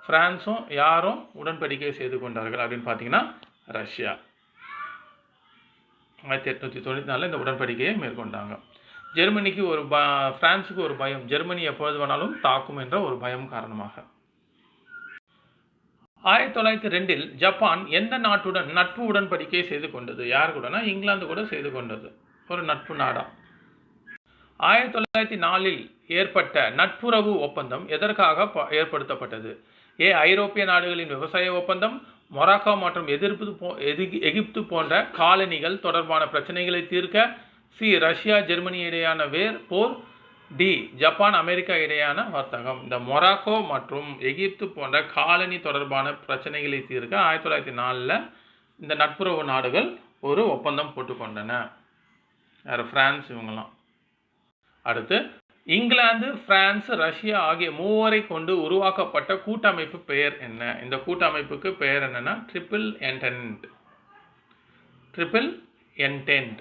பிரான்ஸும் யாரும் உடன்படிக்கை செய்து கொண்டார்கள் அப்படின்னு பார்த்தீங்கன்னா ரஷ்யா. 1894 இந்த உடன்படிக்கையை மேற்கொண்டாங்க. ஜெர்மனிக்கு பிரான்ஸுக்கு ஒரு பயம், ஜெர்மனி எப்பொழுது வேணாலும் தாக்கும் என்ற ஒரு பயம் காரணமாக. 1902 ஜப்பான் எந்த நாட்டுடன் நட்பு உடன்படிக்கை செய்து கொண்டது? யார் கூடனா இங்கிலாந்து கூட செய்து கொண்டது, ஒரு நட்பு நாடா. 1904 ஏற்பட்ட நட்புறவு ஒப்பந்தம் எதற்காக ஏற்படுத்தப்பட்டது? ஏ, ஐரோப்பிய நாடுகளின் விவசாய ஒப்பந்தம், மொராக்கோ மற்றும் எகிப்து போன்ற காலனிகள் தொடர்பான பிரச்சனைகளை தீர்க்க. சி, ரஷ்யா ஜெர்மனி இடையான போர். டி ஜப்பான் அமெரிக்கா இடையான வர்த்தகம். இந்த மொராக்கோ மற்றும் எகிப்து போன்ற காலனி தொடர்பான பிரச்சனைகளை தீர்க்க 1904 இந்த நட்புறவு நாடுகள் ஒரு ஒப்பந்தம் போட்டுக்கொண்டன. பிரான்ஸ் இவங்கெல்லாம். அடுத்து இங்கிலாந்து, பிரான்ஸ், ரஷ்யா ஆகிய மூவரை கொண்டு உருவாக்கப்பட்ட கூட்டமைப்பு பெயர் என்ன? இந்த கூட்டமைப்புக்கு பெயர் என்னன்னா ட்ரிபிள் என்டென்ட். Triple entente.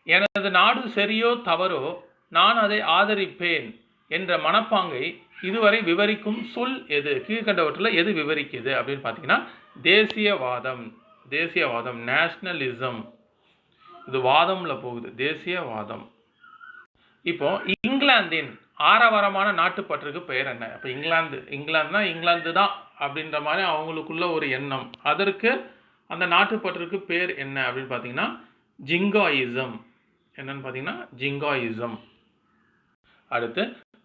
எனது நாடு சரியோ தவறோ நான் அதை ஆதரிப்பேன் என்ற மனப்பாங்கை இதுவரை விவரிக்கும் சொல் எது? கீழ்கண்டவற்றில் எது விவரிக்குது அப்படின்னு பார்த்தீங்கன்னா தேசியவாதம். தேசியவாதம், நேஷனலிசம். இது வாதம்ல போகுது, தேசியவாதம். இப்போ இங்கிலாந்தின் ஆரவாரமான நாட்டுப்பற்றுக்கு பெயர் என்ன? இப்போ இங்கிலாந்துனா இங்கிலாந்து தான் அப்படின்ற மாதிரி அவங்களுக்குள்ள ஒரு எண்ணம். அதற்கு அந்த நாட்டுப்பற்றுக்கு பேர் என்ன அப்படின்னு பார்த்தீங்கன்னா ஜிங்காயிசம். என்னன்னு பார்த்தீங்கன்னா ஜிங்காயிசம். அடுத்து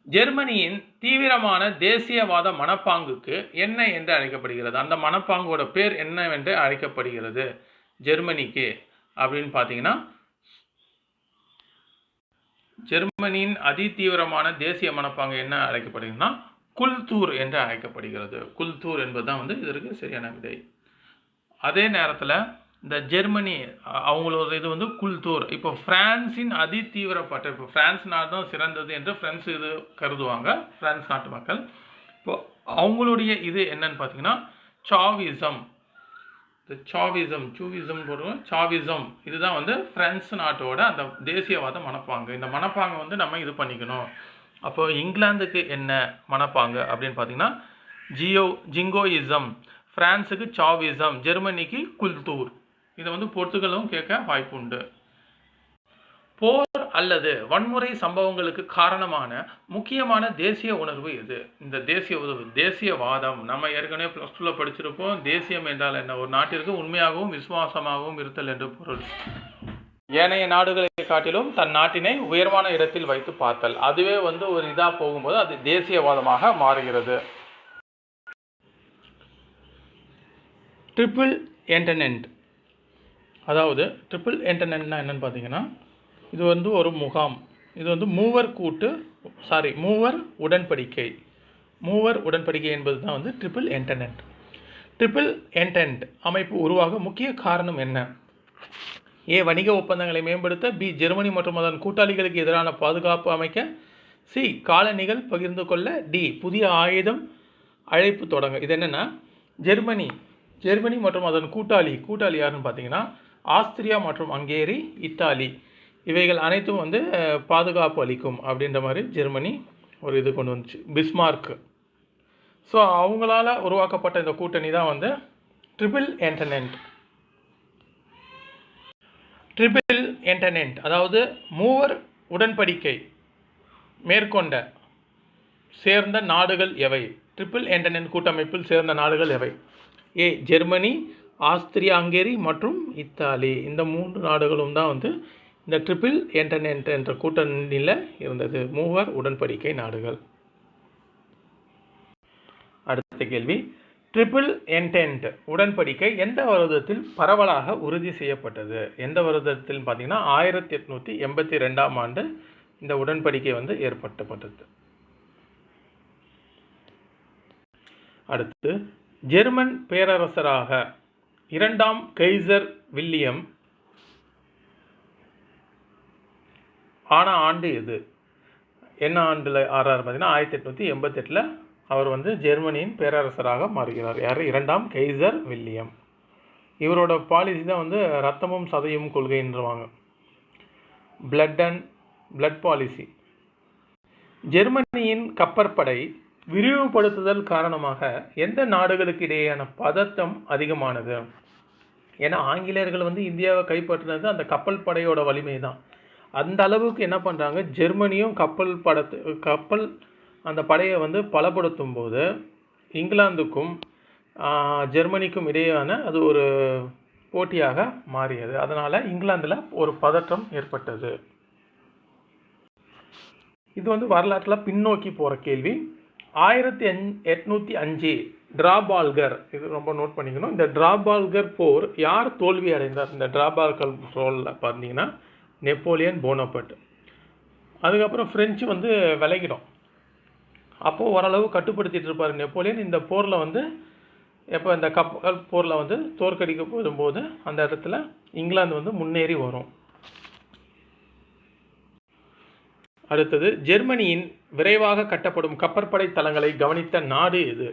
ஜெர்மனியின் தீவிரமான தேசியவாத மனப்பாங்குக்கு என்ன என்று அழைக்கப்படுகிறது? அந்த மனப்பாங்கோட பேர் என்னவென்று அழைக்கப்படுகிறது ஜெர்மனிக்கு அப்படின்னு பார்த்தீங்கன்னா ஜெர்மனியின் அதிதீவிரமான தேசிய மனப்பாங்கு என்ன அழைக்கப்படுகிறதுனா குல்தூர் என்று அழைக்கப்படுகிறது. குல்தூர் என்பதுதான் இதற்கு சரியான விடை. அதே நேரத்தில் இந்த ஜெர்மனி அவங்களோட இது குல்தூர். இப்போ பிரான்சின் அதிதீவிரப்பட்ட, இப்போ பிரான்ஸ் நாடு தான் சிறந்தது என்று பிரான்ஸ் இது கருதுவாங்க, பிரான்ஸ் நாட்டு மக்கள். இப்போ அவங்களுடைய இது என்னன்னு பார்த்தீங்கன்னா சாவிசம். சூவிசம் போடுவோம், சாவிசம். இதுதான் பிரான்ஸ் நாட்டோட அந்த தேசியவாத மனப்பாங்கு. இந்த மனப்பாங்கு நம்ம இது பண்ணிக்கணும். அப்போ இங்கிலாந்துக்கு என்ன மனப்பாங்கு அப்படின்னு பார்த்தீங்கன்னா ஜிங்கோயிசம், பிரான்ஸுக்கு சாவிசம், ஜெர்மனிக்கு குல்தூர். இதை போர்த்துகலும் கேட்க வாய்ப்பு உண்டு. போர் அல்லது வன்முறை சம்பவங்களுக்கு காரணமான முக்கியமான தேசிய உணர்வு எது? இந்த தேசியவாதம். நம்ம ஏற்கனவே +2 படிச்சிருப்போம். தேசியம் என்றால் என்ன? ஒரு நாட்டிற்கு உண்மையாகவும் விசுவாசமாகவும் இருத்தல் என்று பொருள். ஏனைய நாடுகளை காட்டிலும் தன் நாட்டினை உயர்வான இடத்தில் வைத்து பார்த்தல். அதுவே ஒரு இதாக போகும்போது அது தேசியவாதமாக மாறுகிறது. ட்ரிபிள் என்டெனன்ட். அதாவது ட்ரிபிள் என்டெனன்ட்னா என்னன்னு பார்த்தீங்கன்னா இது ஒரு முகாம். இது மூவர் உடன்படிக்கை. மூவர் உடன்படிக்கை என்பது தான் ட்ரிபிள் என்டெனன்ட். ட்ரிபிள் என்டென்ட் அமைப்பு உருவாக முக்கிய காரணம் என்ன? ஏ வணிக ஒப்பந்தங்களை மேம்படுத்த, பி ஜெர்மனி மற்றும் அதன் கூட்டாளிகளுக்கு எதிரான பாதுகாப்பு அமைக்க, சி காலனிகள் பகிர்ந்து கொள்ள, டி புதிய ஆயுதம் அழைப்பு தொடங்க. இது என்னென்னா ஜெர்மனி மற்றும் அதன் கூட்டாளி யாருன்னு பார்த்தீங்கன்னா ஆஸ்திரியா மற்றும் ஹங்கேரி, இத்தாலி. இவைகள் அனைத்தும் பாதுகாப்பு அளிக்கும் அப்படின்ற மாதிரி ஜெர்மனி ஒரு இது கொண்டு வந்துச்சு, பிஸ்மார்க். ஸோ அவங்களால உருவாக்கப்பட்ட இந்த கூட்டணி தான் ட்ரிபிள் என்டெனன்ட். ட்ரிபிள் என்டெனன்ட் அதாவது மூவர் உடன்படிக்கை மேற்கொண்ட சேர்ந்த நாடுகள் எவை? ட்ரிபிள் என்டெனன்ட் கூட்டமைப்பில் சேர்ந்த நாடுகள் எவை? ஏ ஜெர்மனி, ஆஸ்திரியா, ஹங்கேரி மற்றும் இத்தாலி. இந்த 3 நாடுகளும் தான் இந்த ட்ரிபிள் என்டெனன்ட் என்ற கூட்டணியில் இருந்தது, மூவர் உடன்படிக்கை நாடுகள். அடுத்த கேள்வி, ட்ரிபிள் என்டென்ட் உடன்படிக்கை எந்த வருடத்தில் பரவலாக உறுதி செய்யப்பட்டது? எந்த வருடத்தில் பார்த்தீங்கன்னா 1882ஆம் ஆண்டு இந்த உடன்படிக்கை ஏற்படுத்தப்பட்டது. அடுத்து ஜெர்மன் பேரரசராக 2ஆம் கைசர் வில்லியம் ஆன ஆண்டு எது? என்ன ஆண்டில் ஆறாறு பார்த்தீங்கன்னா 1888 அவர் ஜெர்மனியின் பேரரசராக மாறுகிறார். யார்? 2ஆம் கைசர் வில்லியம். இவரோட பாலிசி தான் ரத்தமும் சதையும் கொள்கைன்றவாங்க, பிளட் பாலிசி. ஜெர்மனியின் கப்பற்படை விரிவுபடுத்துதல் காரணமாக எந்த நாடுகளுக்கு இடையேயான பதட்டம் அதிகமானது? ஏன்னா ஆங்கிலேயர்கள் இந்தியாவை கைப்பற்றினது அந்த கப்பல் படையோட வலிமை தான். அந்த அளவுக்கு என்ன பண்ணுறாங்க, ஜெர்மனியும் கப்பல் அந்த படையை பலப்படுத்தும் போது இங்கிலாந்துக்கும் ஜெர்மனிக்கும் இடையேயான அது ஒரு போட்டியாக மாறியது. அதனால் இங்கிலாந்தில் ஒரு பதற்றம் ஏற்பட்டது. இது வரலாற்றில் பின்னோக்கி போகிற கேள்வி. 1805 டிராபால்கர், இது ரொம்ப நோட் பண்ணிக்கணும். இந்த டிராபால்கர் போர் யார் தோல்வி அடைந்தார்? இந்த டிராபால்கர் போரில் பார்த்தீங்கன்னா நெப்போலியன் போனபர்ட். அதுக்கப்புறம் ஃப்ரெஞ்சு வந்து விலகிடும். அப்போது ஓரளவு கட்டுப்படுத்திட்டு இருப்பார் நெப்போலியன். இந்த போரில் வந்து எப்போ இந்த கப்பல் போரில் வந்து தோற்கடிக்க போகும்போது அந்த இடத்துல இங்கிலாந்து வந்து முன்னேறி வரும். அடுத்தது, ஜெர்மனியின் விரைவாக கட்டப்படும் கப்பற்படை தளங்களை கவனித்த நாடு எது?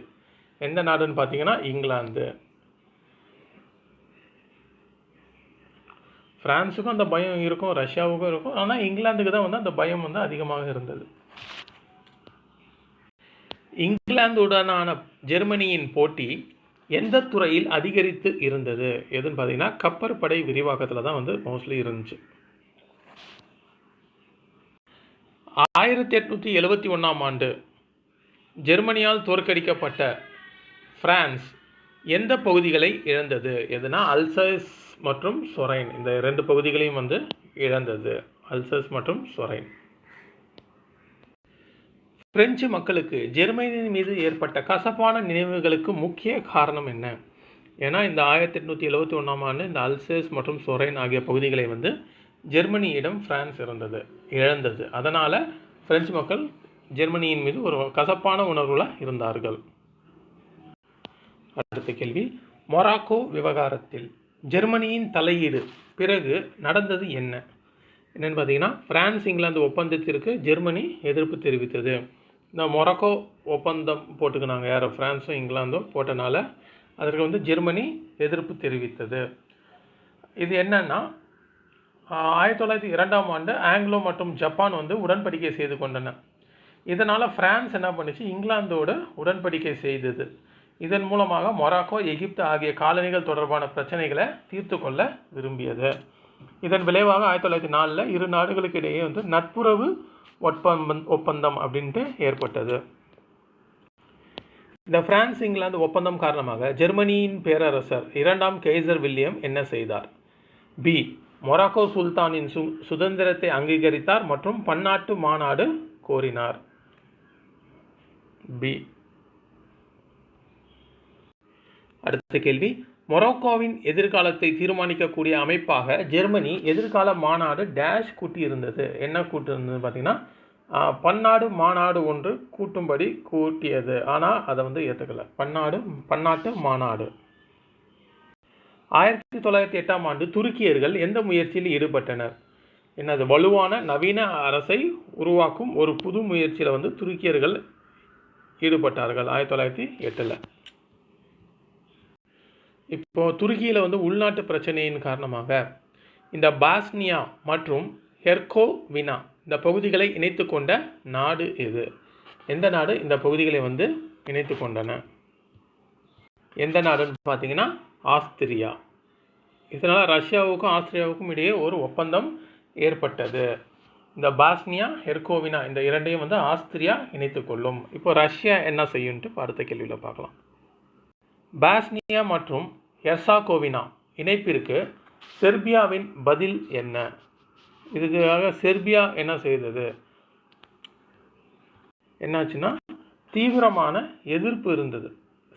எந்த நாடுன்னு பார்த்தீங்கன்னா இங்கிலாந்து. பிரான்ஸுக்கும் அந்த பயம் இருக்கும், ரஷ்யாவுக்கும் இருக்கும். ஆனால் இங்கிலாந்துக்கு தான் வந்து அந்த பயம் வந்து அதிகமாக இருந்தது. இங்கிலாந்துடனான ஜெர்மனியின் போட்டி எந்த துறையில் அதிகரித்து இருந்தது எதுன்னு பார்த்தீங்கன்னா கப்பற்படை விரிவாக்கத்தில் தான் வந்து மோஸ்ட்லி இருந்துச்சு. 1871ஆம் ஆண்டு ஜெர்மனியால் தோற்கடிக்கப்பட்ட பிரான்ஸ் எந்த பகுதிகளை இழந்தது எதுனா அல்சஸ் மற்றும் சொரைன். இந்த 2 பகுதிகளையும் வந்து இழந்தது, அல்சஸ் மற்றும் சொரைன். பிரெஞ்சு மக்களுக்கு ஜெர்மனியின் மீது ஏற்பட்ட கசப்பான நினைவுகளுக்கு முக்கிய காரணம் என்ன? ஏன்னா இந்த 1871ஆம் ஆண்டு இந்த அல்சேஸ் மற்றும் சொரைன் ஆகிய பகுதிகளை வந்து ஜெர்மனியிடம் பிரான்ஸ் இழந்தது. அதனால் பிரெஞ்சு மக்கள் ஜெர்மனியின் மீது ஒரு கசப்பான உணர்வில் இருந்தார்கள். அடுத்த கேள்வி, மொராக்கோ விவகாரத்தில் ஜெர்மனியின் தலையீடு பிறகு நடந்தது என்ன? என்னென்னு பார்த்தீங்கன்னா பிரான்ஸ் இங்கிலாந்து ஒப்பந்தத்திற்கு ஜெர்மனி எதிர்ப்பு தெரிவித்தது. இந்த மொராக்கோ ஒப்பந்தம் போட்டுக்கினாங்க யார்? பிரான்ஸும் இங்கிலாந்தும் போட்டனால அதற்கு வந்து ஜெர்மனி எதிர்ப்பு தெரிவித்தது. இது என்னன்னா 1902ஆம் ஆண்டு ஆங்கிலோ மற்றும் ஜப்பான் வந்து உடன்படிக்கை செய்து கொண்டன. இதனால் பிரான்ஸ் என்ன பண்ணிச்சு? இங்கிலாந்தோடு உடன்படிக்கை செய்தது. இதன் மூலமாக மொராக்கோ, எகிப்து ஆகிய காலனிகள் தொடர்பான பிரச்சனைகளை தீர்த்து கொள்ள விரும்பியது. இதன் விளைவாக 1904 இரு நாடுகளுக்கு இடையே வந்து நட்புறவு ஒப்பந்தம் அப்படின்ட்டு ஏற்பட்டது. இந்த பிரான்ஸ் இங்கிலாந்து ஒப்பந்தம் காரணமாக ஜெர்மனியின் பேரரசர் 2ஆம் கெய்சர் வில்லியம் என்ன செய்தார்? பி. மொராக்கோ சுல்தானின் சுதந்திரத்தை அங்கீகரித்தார் மற்றும் பன்னாட்டு மாநாடு கோரினார். பி. அடுத்த கேள்வி, மொராக்கோவின் எதிர்காலத்தை தீர்மானிக்கக்கூடிய அமைப்பாக ஜெர்மனி எதிர்கால மாநாடு டேஷ் கூட்டி இருந்தது. என்ன கூட்டு இருந்தது பார்த்தீங்கன்னா பன்னாடு மாநாடு ஒன்று கூட்டும்படி கூட்டியது. ஆனால் அதை வந்து ஏற்றுக்கல. பன்னாட்டு மாநாடு. 1908ஆம் ஆண்டு துருக்கியர்கள் எந்த முயற்சியில் ஈடுபட்டனர்? என்னது? வலுவான நவீன அரசை உருவாக்கும் ஒரு புது முயற்சியில் வந்து துருக்கியர்கள் ஈடுபட்டார்கள் 1908. இப்போ துருக்கியில் வந்து உள்நாட்டு பிரச்சனையின் காரணமாக இந்த பாஸ்னியா மற்றும் ஹெர்கோவினா இந்த பகுதிகளை இணைத்து கொண்ட நாடு எது? எந்த நாடு இந்த பகுதிகளை வந்து இணைத்து கொண்டன? எந்த நாடுன்னு பார்த்தீங்கன்னா ஆஸ்திரியா. இதனால் ரஷ்யாவுக்கும் ஆஸ்திரியாவுக்கும் இடையே ஒரு ஒப்பந்தம் ஏற்பட்டது. இந்த பாஸ்னியா, ஹெர்கோவினா இந்த இரண்டையும் வந்து ஆஸ்திரியா இணைத்து கொள்ளும். இப்போ ரஷ்யா என்ன செய்யும்ட்டு அடுத்த கேள்வியில் பார்க்கலாம். பாஸ்னியா மற்றும் ஹெர்சாகோவினா இணைப்பிற்கு செர்பியாவின் பதில் என்ன? இதுக்காக செர்பியா என்ன செய்தது? என்னாச்சுன்னா தீவிரமான எதிர்ப்பு இருந்தது.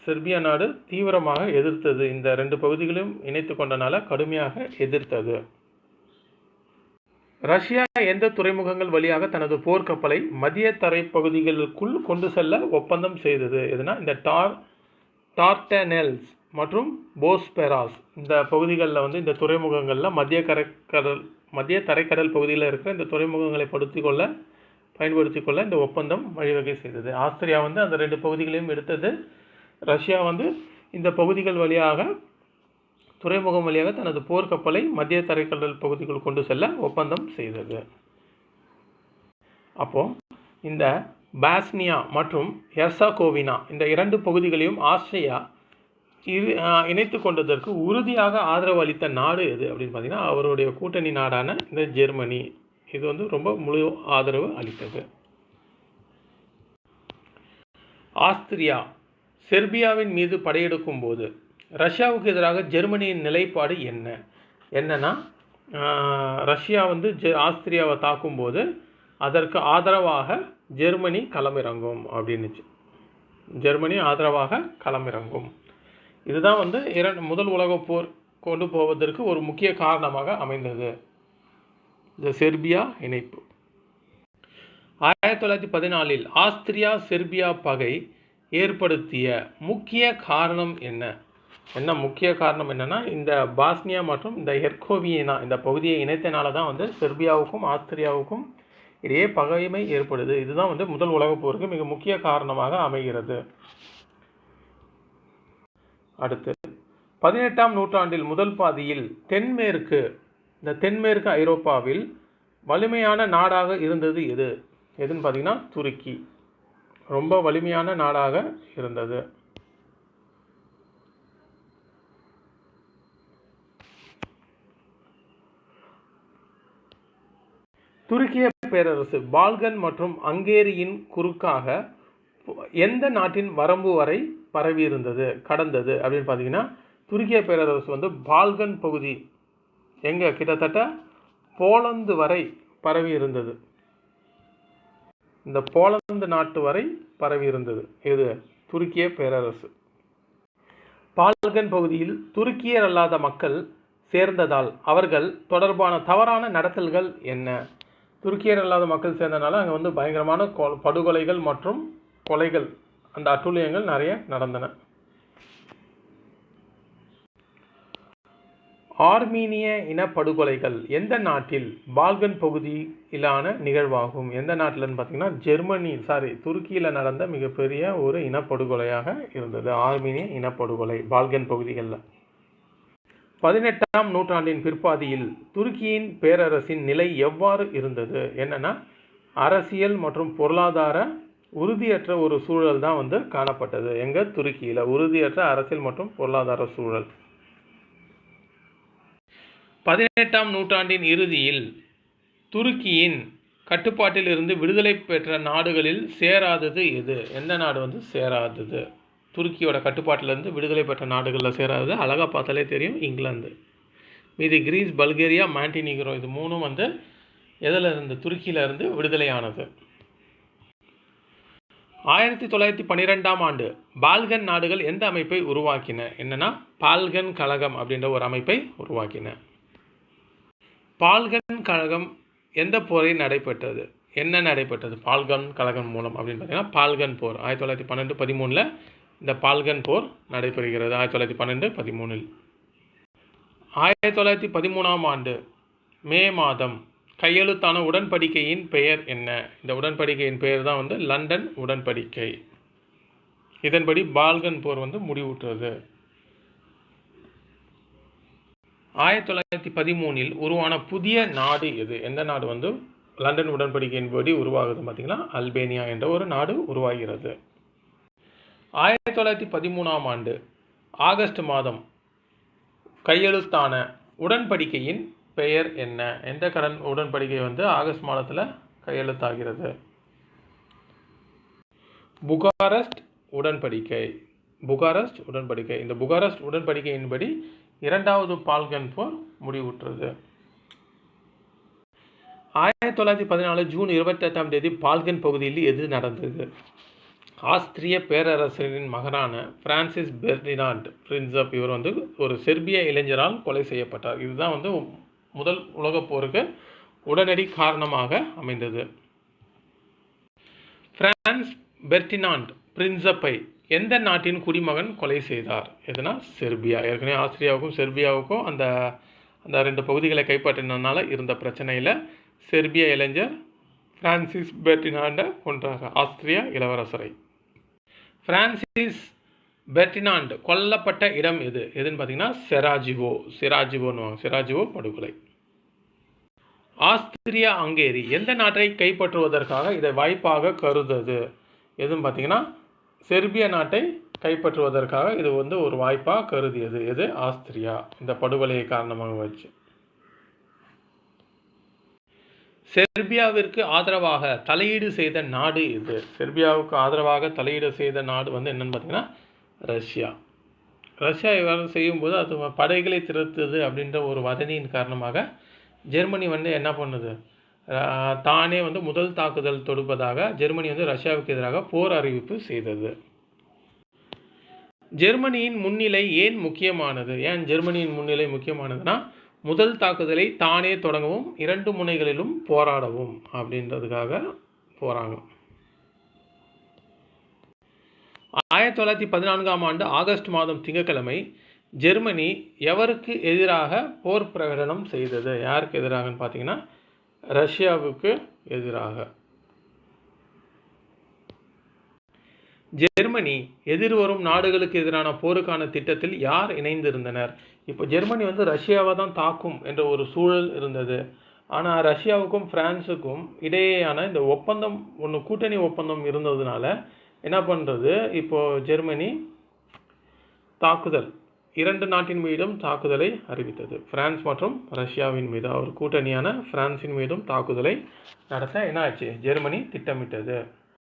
செர்பியா நாடு தீவிரமாக எதிர்த்தது. இந்த 2 பகுதிகளையும் இணைத்து கொண்டனால கடுமையாக எதிர்த்தது. ரஷ்யா எந்த துறைமுகங்கள் வழியாக தனது போர்க்கப்பலை மத்திய தரை பகுதிகளுக்குள் கொண்டு செல்ல ஒப்பந்தம் செய்தது? எதுனா இந்த டார்டனெல்ஸ் மற்றும் போஸ்பெராஸ் இந்த பகுதிகளில் வந்து இந்த துறைமுகங்களில் மத்திய தரைக்கடல் பகுதியில் இருக்கிற இந்த துறைமுகங்களை பயன்படுத்தி கொள்ள இந்த ஒப்பந்தம் வழிவகை செய்தது. ஆஸ்திரியா வந்து அந்த 2 பகுதிகளையும் எடுத்தது. ரஷ்யா வந்து இந்த பகுதிகள் வழியாக துறைமுகம் வழியாக தனது போர்க்கப்பலை மத்திய தரைக்கடல் பகுதிக்குள் கொண்டு செல்ல ஒப்பந்தம் செய்தது. அப்போது இந்த பாஸ்னியா மற்றும் ஹெர்சாகோவினா இந்த 2 பகுதிகளையும் ஆஸ்திரியா இணைத்து கொண்டதற்கு உறுதியாக ஆதரவு அளித்த நாடு எது அப்படின்னு பார்த்தீங்கன்னா அவருடைய கூட்டணி நாடான இந்த ஜெர்மனி. இது வந்து ரொம்ப முழு ஆதரவு அளித்தது. ஆஸ்திரியா செர்பியாவின் மீது படையெடுக்கும் போது ரஷ்யாவுக்கு எதிராக ஜெர்மனியின் நிலைப்பாடு என்னன்னா ரஷ்யா வந்து ஆஸ்திரியாவை தாக்கும்போது அதற்கு ஆதரவாக ஜெர்மனி களமிறங்கும் அப்படின்னுச்சு. ஜெர்மனி ஆதரவாக களமிறங்கும். இதுதான் வந்து முதல் உலகப் போர் கொண்டு போவதற்கு ஒரு முக்கிய காரணமாக அமைந்தது, இந்த செர்பியா இணைப்பு. 1914 ஆஸ்திரியா செர்பியா பகை ஏற்படுத்திய முக்கிய காரணம் என்ன? முக்கிய காரணம் என்னன்னா, இந்த பாஸ்னியா மற்றும் இந்த ஹெர்கோவியனா இந்த பகுதியை இணைத்தனால தான் வந்து செர்பியாவுக்கும் ஆஸ்திரியாவுக்கும் இடையே பகைமை ஏற்படுது. இதுதான் வந்து முதல் உலகப் போருக்கு மிக முக்கிய காரணமாக அமைகிறது. அடுத்து 18ஆம் நூற்றாண்டில் முதல் பாதியில் தென்மேற்கு ஐரோப்பாவில் வலிமையான நாடாக இருந்தது எதுன்னு பார்த்தீங்கன்னா துருக்கி. ரொம்ப வலிமையான நாடாக இருந்தது. துருக்கிய பேரரசு பால்கன் மற்றும் ஹங்கேரியின் குறுக்காக எந்த நாட்டின் வரம்பு வரை கடந்தது அப்படின்னு பார்த்தீங்கன்னா, துருக்கிய பேரரசு வந்து பால்கன் பகுதி கிட்டத்தட்ட போலந்து வரை பரவி இருந்தது. இந்த போலந்து நாட்டு வரை பரவி இருந்தது இது துருக்கிய பேரரசு. பால்கன் பகுதியில் துருக்கியர் அல்லாத மக்கள் சேர்ந்ததால் அவர்கள் தொடர்பான தவறான நடத்தல்கள் என்ன? துருக்கியர் அல்லாத மக்கள் சேர்ந்தனால அங்கே வந்து பயங்கரமான படுகொலைகள் மற்றும் கொலைகள், அந்த அட்டூழியங்கள் நிறைய நடந்தன. ஆர்மீனிய இனப்படுகொலைகள் எந்த நாட்டில் பால்கன் பகுதியிலான நிகழ்வாகும்? எந்த நாட்டில்னு பார்த்தீங்கன்னா துருக்கியில் நடந்த மிகப்பெரிய ஒரு இனப்படுகொலையாக இருந்தது ஆர்மீனிய இனப்படுகொலை பால்கன் பகுதிகளில். 18ஆம் நூற்றாண்டின் பிற்பாதியில் துருக்கியின் பேரரசின் நிலை எவ்வாறு இருந்தது? என்னன்னா, அரசியல் மற்றும் பொருளாதார உறுதியற்ற ஒரு சூழல் தான் வந்து காணப்பட்டது. துருக்கியில் உறுதியற்ற அரசியல் மற்றும் பொருளாதார சூழல். 18ஆம் நூற்றாண்டின் இறுதியில் துருக்கியின் கட்டுப்பாட்டில் இருந்து விடுதலை பெற்ற நாடுகளில் சேராதது எது? எந்த நாடு வந்து சேராதது? துருக்கியோட கட்டுப்பாட்டிலிருந்து விடுதலை பெற்ற நாடுகளில் சேராதது அழகாக பார்த்தாலே தெரியும், இங்கிலாந்து. மீதி கிரீஸ், பல்கேரியா, மாண்டினீக்ரோ இது மூணும் வந்து துருக்கியிலிருந்து விடுதலையானது. 1912ஆம் ஆண்டு பால்கன் நாடுகள் எந்த அமைப்பை உருவாக்கின? என்னன்னா, பால்கன் கழகம் அப்படின்ற ஒரு அமைப்பை உருவாக்கின. பால்கன் கழகம் எந்த போரை நடைபெற்றது? பால்கன் கழகம் மூலம் அப்படின்னு பார்த்தீங்கன்னா, பால்கன் போர் 1912-13 இந்த பால்கன் போர் நடைபெறுகிறது. 1912-13. 1913ஆம் ஆண்டு மே மாதம் கையெழுத்தான உடன்படிக்கையின் பெயர் என்ன? இந்த உடன்படிக்கையின் பெயர் தான் வந்து லண்டன் உடன்படிக்கை. இதன்படி பால்கன் போர் வந்து முடிவுற்றது. 1913 உருவான புதிய நாடு எது? எந்த நாடு வந்து லண்டன் உடன்படிக்கையின்படி உருவாகுது பார்த்தீங்கன்னா, அல்பேனியா என்ற ஒரு நாடு உருவாகிறது. 1913ஆம் ஆண்டு ஆகஸ்ட் மாதம் கையெழுத்தான உடன்படிக்கையின் பெயர் என்ன? எந்த உடன்படிக்கை வந்து ஆகஸ்ட் மாதத்தில் கையெழுத்தாகிறது? புகாரெஸ்ட் உடன்படிக்கை. இந்த புகாரெஸ்ட் உடன்படிக்கையின்படி இரண்டாவது பால்கன் போர் முடிவுற்றது. 1914 ஜூன் 28ஆம் தேதி பால்கன் பகுதியில் எது நடந்தது? ஆஸ்திரிய பேரரசரின் மகனான பிரான்சிஸ் பெர்டினாண்ட் பிரின்சப் இவர் வந்து ஒரு செர்பிய இளைஞரால் கொலை செய்யப்பட்டார். இதுதான் வந்து முதல் உலகப் போருக்கு உடனடி காரணமாக அமைந்தது. பிரான்ஸ் பெர்டினாண்ட் பிரின்சப்பை எந்த நாட்டின் குடிமகன் கொலை செய்தார்? எதுனா செர்பியா. ஏற்கனவே ஆஸ்திரியாவுக்கும் செர்பியாவுக்கும் அந்த ரெண்டு பகுதிகளை கைப்பற்றினால இருந்த பிரச்சனையில் செர்பிய இளைஞர் பிரான்சிஸ் பெர்டினாண்டை கொன்றாங்க, ஆஸ்திரியா இளவரசரை. பிரான்சிஸ் பெர்டினாண்ட் கொல்லப்பட்ட இடம் எதுன்னு பார்த்தீங்கன்னா செராஜிவோ படுகொலை. ஆஸ்திரியா ஹங்கேரி எந்த நாட்டை கைப்பற்றுவதற்காக இதை வாய்ப்பாக கருதுது? எதுன்னு பார்த்தீங்கன்னா, செர்பிய நாட்டை கைப்பற்றுவதற்காக இது வந்து ஒரு வாய்ப்பாக கருதியது. எது? ஆஸ்திரியா. இந்த படுகொலையை காரணமாக வச்சு செர்பியாவிற்கு ஆதரவாக தலையீடு செய்த நாடு இது. செர்பியாவுக்கு ஆதரவாக தலையீடு செய்த நாடு வந்து என்னன்னு பார்த்தீங்கன்னா ரஷ்யா. இவ்வாறு செய்யும்போது அது படைகளை திரட்டுது அப்படின்ற ஒரு வதனியின் காரணமாக ஜெர்மனி வந்து என்ன பண்ணுது, தானே வந்து முதல் தாக்குதல் தொடுப்பதாக ஜெர்மனி வந்து ரஷ்யாவுக்கு எதிராக போர் அறிவிப்பு செய்தது. ஜெர்மனியின் முன்னிலை ஏன் ஜெர்மனியின் முன்னிலை முக்கியமானதுன்னா, முதல் தாக்குதலை தானே தொடங்கவும் இரண்டு முனைகளிலும் போராடவும் அப்படின்றதுக்காக போகிறாங்க. 1914ஆம் ஆண்டு ஆகஸ்ட் மாதம் திங்கட்கிழமை ஜெர்மனி எவருக்கு எதிராக போர் பிரகடனம் செய்தது? யாருக்கு எதிராகன்னு பார்த்தீங்கன்னா ரஷ்யாவுக்கு எதிராக. ஜெர்மனி எதிர்வரும் நாடுகளுக்கு எதிரான போருக்கான திட்டத்தில் யார் இணைந்திருந்தனர்? இப்போ ஜெர்மனி ரஷ்யாவை தான் தாக்கும் என்ற ஒரு சூழல் இருந்தது. ஆனால் ரஷ்யாவுக்கும் பிரான்ஸுக்கும் இடையேயான இந்த ஒப்பந்தம் கூட்டணி ஒப்பந்தம் இருந்ததுனால என்ன பண்ணுறது, இப்போது ஜெர்மனி தாக்குதல் 2 நாட்டின் மீதும் தாக்குதலை அறிவித்தது. பிரான்ஸ் மற்றும் ரஷ்யாவின் மீது, அவர் கூட்டணியான பிரான்சின் மீதும் தாக்குதலை நடத்த என்ன ஆச்சு, ஜெர்மனி திட்டமிட்டது.